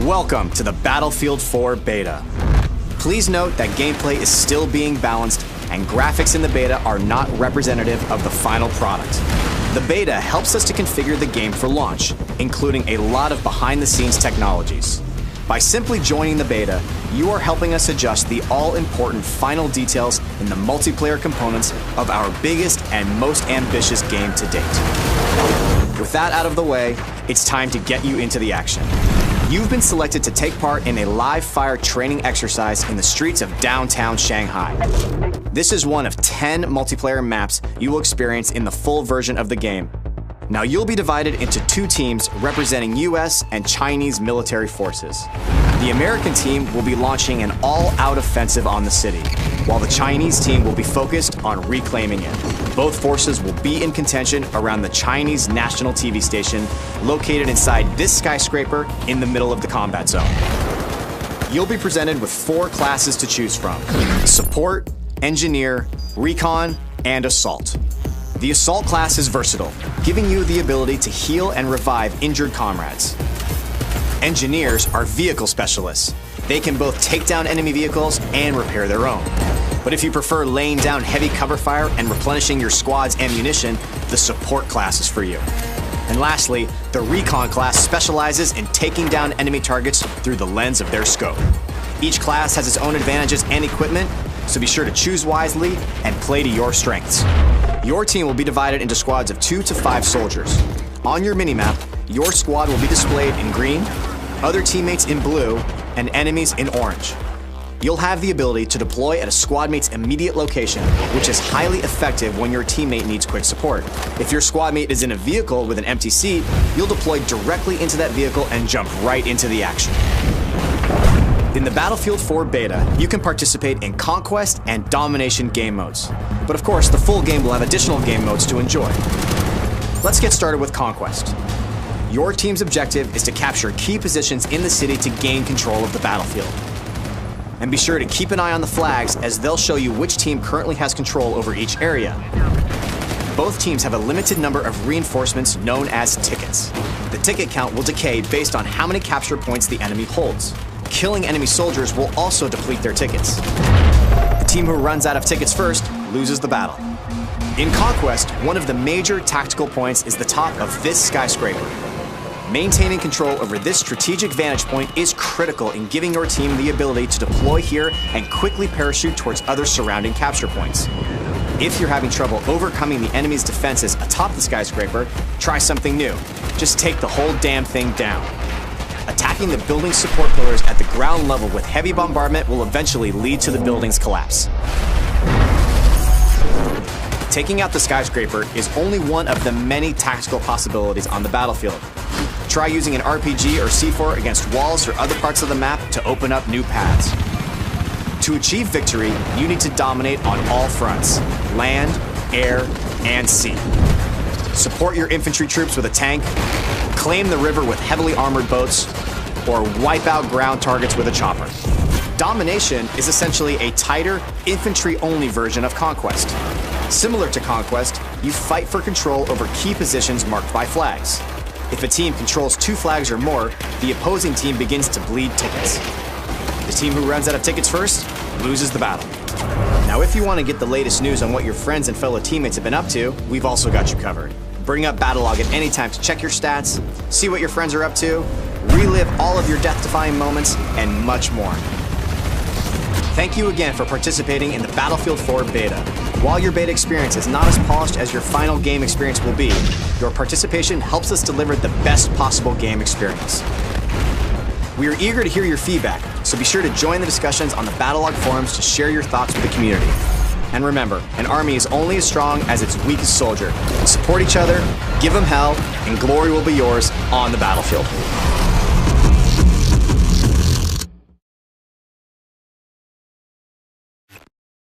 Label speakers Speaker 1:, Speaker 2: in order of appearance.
Speaker 1: Welcome to the Battlefield 4 beta. Please note that gameplay is still being balanced and graphics in the beta are not representative of the final product. The beta helps us to configure the game for launch, including a lot of behind-the-scenes technologies. By simply joining the beta, you are helping us adjust the all-important final details in the multiplayer components of our biggest and most ambitious game to date. With that out of the way, it's time to get you into the action. You've been selected to take part in a live-fire training exercise in the streets of downtown Shanghai. This is one of 10 multiplayer maps you will experience in the full version of the game. Now you'll be divided into two teams representing US and Chinese military forces. The American team will be launching an all-out offensive on the city, while the Chinese team will be focused on reclaiming it. Both forces will be in contention around the Chinese national TV station located inside this skyscraper in the middle of the combat zone. You'll be presented with 4 classes to choose from: Support, Engineer, Recon, and Assault. The Assault class is versatile, giving you the ability to heal and revive injured comrades. Engineers are vehicle specialists. They can both take down enemy vehicles and repair their own. But if you prefer laying down heavy cover fire and replenishing your squad's ammunition, the Support class is for you. And lastly, the Recon class specializes in taking down enemy targets through the lens of their scope. Each class has its own advantages and equipment, so be sure to choose wisely and play to your strengths. Your team will be divided into squads of 2 to 5 soldiers. On your minimap, your squad will be displayed in green, other teammates in blue, and enemies in orange. You'll have the ability to deploy at a squad mate's immediate location, which is highly effective when your teammate needs quick support. If your squad mate is in a vehicle with an empty seat, you'll deploy directly into that vehicle and jump right into the action. In the Battlefield 4 beta, you can participate in Conquest and Domination game modes. But of course, the full game will have additional game modes to enjoy. Let's get started with Conquest. Your team's objective is to capture key positions in the city to gain control of the battlefield. And be sure to keep an eye on the flags, as they'll show you which team currently has control over each area. Both teams have a limited number of reinforcements known as tickets. The ticket count will decay based on how many capture points the enemy holds. Killing enemy soldiers will also deplete their tickets. The team who runs out of tickets first loses the battle. In Conquest, one of the major tactical points is the top of this skyscraper. Maintaining control over this strategic vantage point is critical in giving your team the ability to deploy here and quickly parachute towards other surrounding capture points. If you're having trouble overcoming the enemy's defenses atop the skyscraper, try something new. Just take the whole damn thing down. Attacking the building's support pillars at the ground level with heavy bombardment will eventually lead to the building's collapse. Taking out the skyscraper is only one of the many tactical possibilities on the battlefield. Try using an RPG or C4 against walls or other parts of the map to open up new paths. To achieve victory, you need to dominate on all fronts: land, air, and sea. Support your infantry troops with a tank, claim the river with heavily armored boats, or wipe out ground targets with a chopper. Domination is essentially a tighter, infantry-only version of Conquest. Similar to Conquest, you fight for control over key positions marked by flags. If a team controls 2 flags or more, the opposing team begins to bleed tickets. The team who runs out of tickets first loses the battle. Now, if you want to get the latest news on what your friends and fellow teammates have been up to, we've also got you covered. Bring up Battlelog at any time to check your stats, see what your friends are up to, relive all of your death-defying moments, and much more. Thank you again for participating in the Battlefield 4 beta. While your beta experience is not as polished as your final game experience will be, your participation helps us deliver the best possible game experience. We are eager to hear your feedback, so be sure to join the discussions on the Battlelog forums to share your thoughts with the community. And remember, an army is only as strong as its weakest soldier. Support each other, give them hell, and glory will be yours on the battlefield.